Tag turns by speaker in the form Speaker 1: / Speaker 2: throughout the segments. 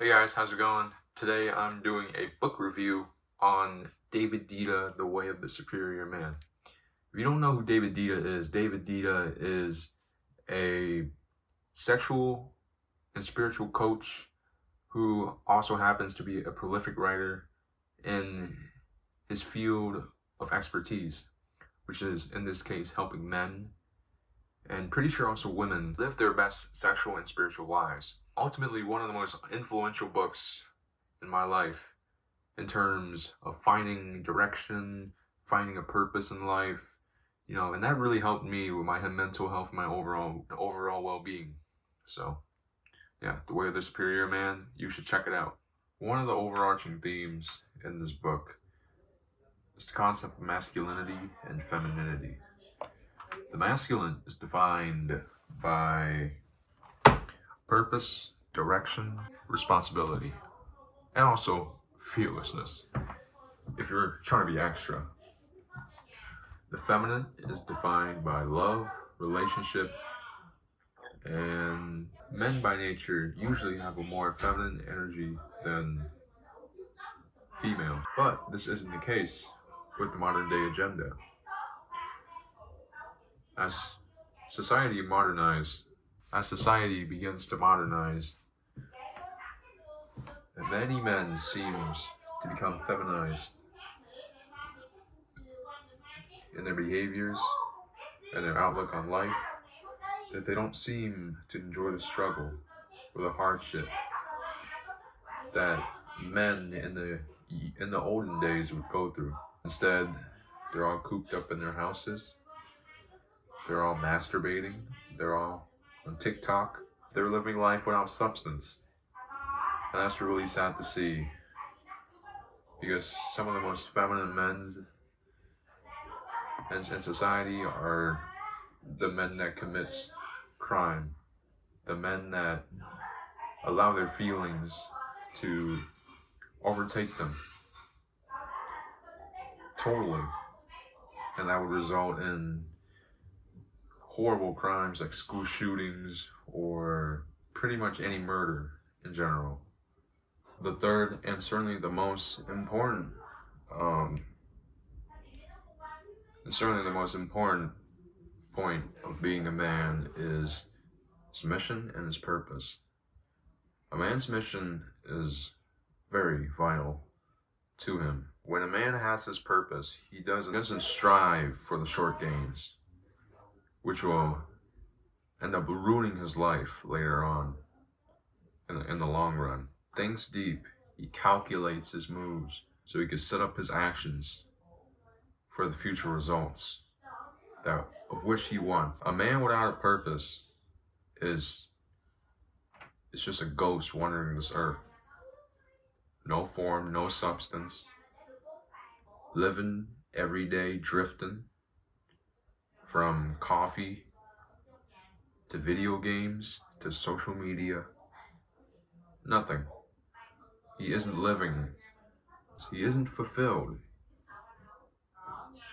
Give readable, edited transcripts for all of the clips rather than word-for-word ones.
Speaker 1: Hey guys, how's it going? Today I'm doing a book review on Deida, The Way of the Superior Man. If you don't know who David Deida is a sexual and spiritual coach who also happens to be a prolific writer in his field of expertise, which is in this case helping men and pretty sure also women live their best sexual and spiritual lives. Ultimately, one of the most influential books in my life in terms of finding direction, finding a purpose in life, and that really helped me with my mental health, my overall well-being. So, yeah, The Way of the Superior Man, you should check it out. One of the overarching themes in this book is the concept of masculinity and femininity. The masculine is defined by purpose, direction, responsibility, and also fearlessness. If you're trying to be extra, the feminine is defined by love, relationship, and men by nature usually have a more feminine energy than female. But this isn't the case with the modern day agenda. As society begins to modernize, many men seems to become feminized in their behaviors and their outlook on life, that they don't seem to enjoy the struggle or the hardship that men in the olden days would go through. Instead, they're all cooped up in their houses. They're all masturbating. They're all on TikTok. They're living life without substance. And that's really sad to see, because some of the most feminine men in society are the men that commits crime, the men that allow their feelings to overtake them totally, and that would result in horrible crimes like school shootings or pretty much any murder in general. The third and certainly the most important point of being a man is his mission and his purpose. A man's mission is very vital to him. When a man has his purpose, he doesn't strive for the short gains, which will end up ruining his life later on in the long run. Thinks deep, he calculates his moves so he can set up his actions for the future results of which he wants. A man without a purpose is just a ghost wandering this earth. No form, no substance, living every day, drifting from coffee to video games to social media. Nothing. He isn't living. He isn't fulfilled.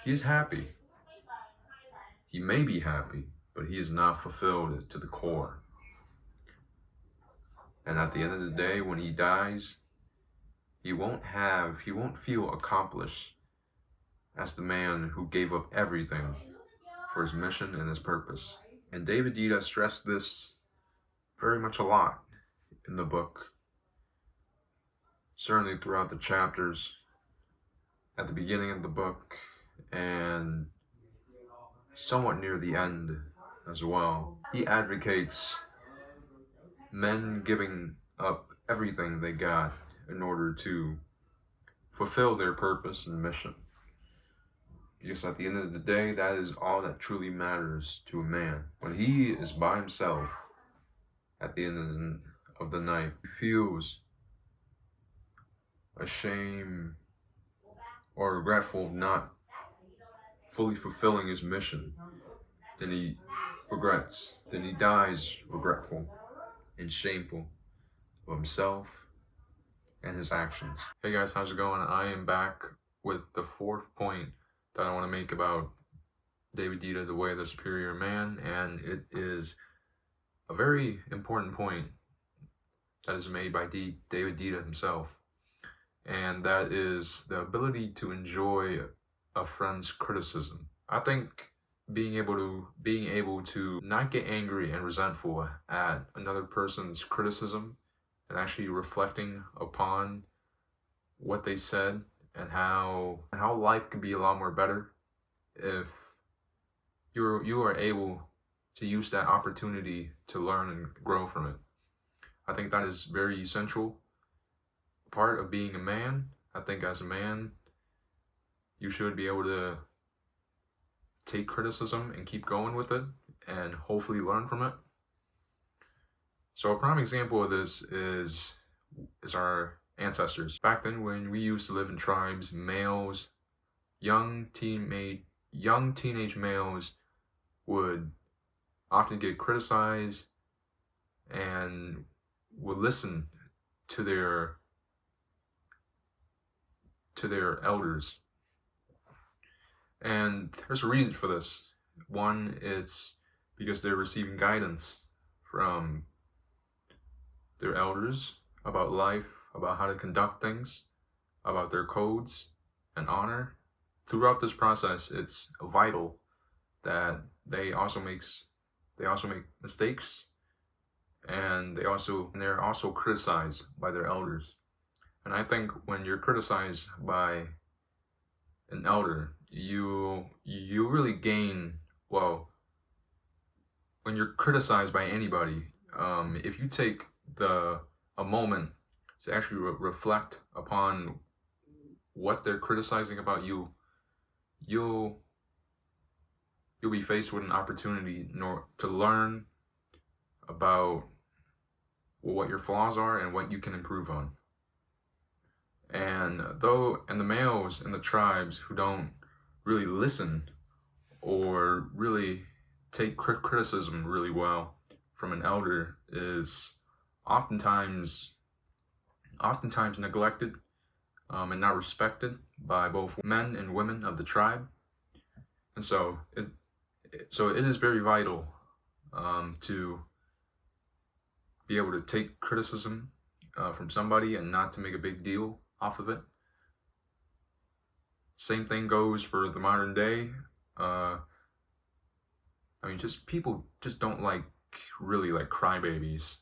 Speaker 1: He is happy. He may be happy, but he is not fulfilled to the core. And at the end of the day, when he dies, he won't feel accomplished as the man who gave up everything for his mission and his purpose. And David Deida stressed this very much a lot in the book. Certainly throughout the chapters, at the beginning of the book, and somewhat near the end as well. He advocates men giving up everything they got in order to fulfill their purpose and mission. Because at the end of the day, that is all that truly matters to a man. When he is by himself at the end of the night, he feels ashamed or regretful of not fully fulfilling his mission. Then he regrets. Then he dies regretful and shameful of himself and his actions. Hey guys, how's it going? I am back with the fourth point that I want to make about David Deida, The Way of the Superior Man, and it is a very important point that is made by David Deida himself, and that is the ability to enjoy a friend's criticism. I think being able to not get angry and resentful at another person's criticism and actually reflecting upon what they said and how life could be a lot more better if you are able to use that opportunity to learn and grow from it. I think that is very essential part of being a man. I think as a man, you should be able to take criticism and keep going with it and hopefully learn from it. So a prime example of this is our ancestors. Back then when we used to live in tribes, males, young teenage males would often get criticized and would listen to their elders. And there's a reason for this. One, it's because they're receiving guidance from their elders about life, about how to conduct things, about their codes and honor. Throughout this process, it's vital that they also make mistakes, and they're also criticized by their elders. And I think when you're criticized by an elder, you really gain, well, when you're criticized by anybody, if you take a moment to actually reflect upon what they're criticizing about you, you'll be faced with an opportunity to learn about what your flaws are and what you can improve on. And the males in the tribes who don't really listen or really take criticism really well from an elder is oftentimes neglected and not respected by both men and women of the tribe. And so it is very vital to be able to take criticism from somebody and not to make a big deal off of it. Same thing goes for the modern day. People just don't really like crybabies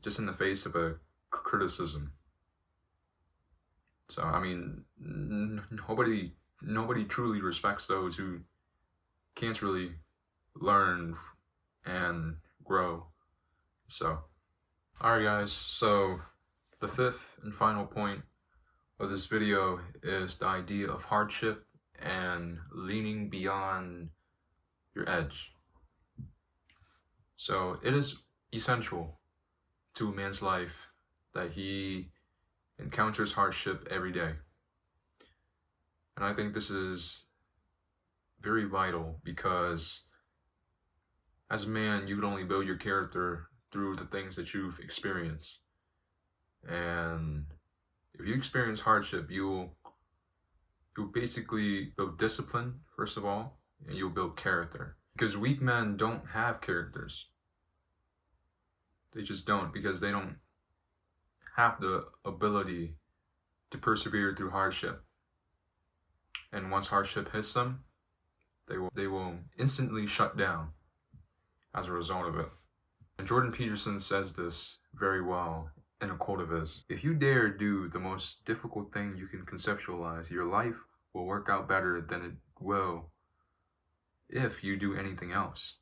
Speaker 1: just in the face of a criticism. So nobody truly respects those who can't really learn and grow. So, alright guys, so the fifth and final point of this video is the idea of hardship and leaning beyond your edge. So it is essential to a man's life that he encounters hardship every day. And I think this is very vital because as a man, you can only build your character through the things that you've experienced. And if you experience hardship, you'll basically build discipline, first of all, and you'll build character. Because weak men don't have characters. They just don't, because they don't have the ability to persevere through hardship. And once hardship hits them, they will instantly shut down as a result of it. And Jordan Peterson says this very well in a quote of his: "If you dare do the most difficult thing you can conceptualize, your life will work out better than it will if you do anything else."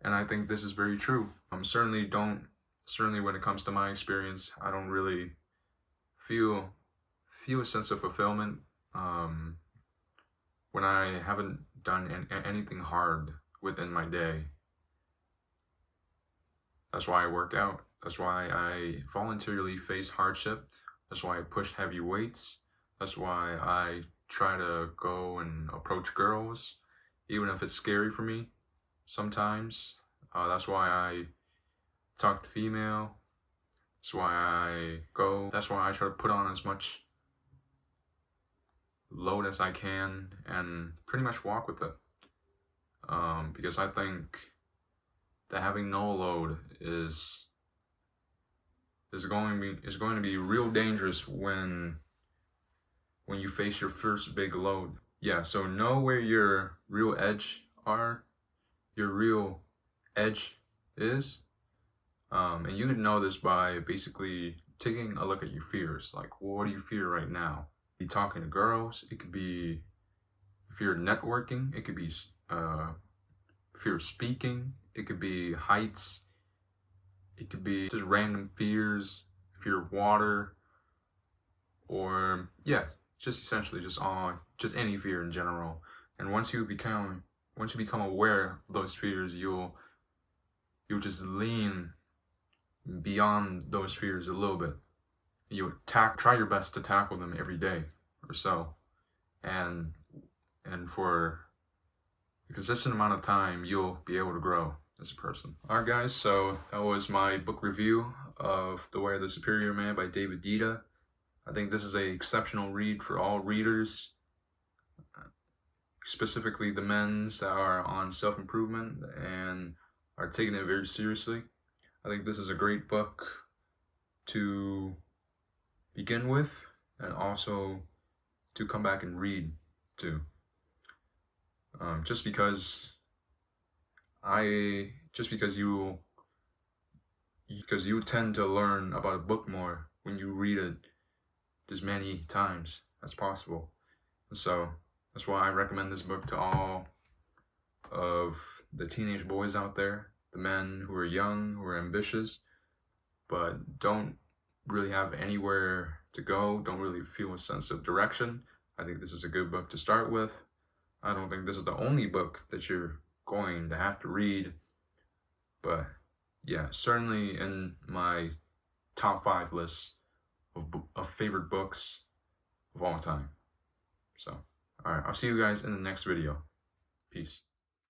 Speaker 1: And I think this is very true. Certainly when it comes to my experience, I don't really feel a sense of fulfillment when I haven't done anything hard within my day. That's why I work out. That's why I voluntarily face hardship. That's why I push heavy weights. That's why I try to go and approach girls, even if it's scary for me sometimes. That's why I talk to female. That's why I try to put on as much load as I can and pretty much walk with it. Because I think that having no load is is going to be real dangerous when you face your first big load. Yeah, so know where your real edge is. And you can know this by basically taking a look at your fears. Like, well, what do you fear right now? Be talking to girls. It could be fear of networking. It could be fear of speaking. It could be heights. It could be just random fears, fear of water, or yeah, just essentially just any fear in general. And once you become aware of those fears, you'll just lean beyond those fears a little bit. You try your best to tackle them every day or so, and for a consistent amount of time, you'll be able to grow as a person. Alright guys, so that was my book review of The Way of the Superior Man by Deida. I think this is an exceptional read for all readers, specifically the men's that are on self-improvement and are taking it very seriously. I think this is a great book to begin with, and also to come back and read too. Just because you tend to learn about a book more when you read it as many times as possible. And so that's why I recommend this book to all of the teenage boys out there, the men who are young, who are ambitious, but don't really have anywhere to go, don't really feel a sense of direction. I think this is a good book to start with. I don't think this is the only book that you're going to have to read, but yeah, certainly in my top 5 list of favorite books of all time. So, alright, I'll see you guys in the next video. Peace.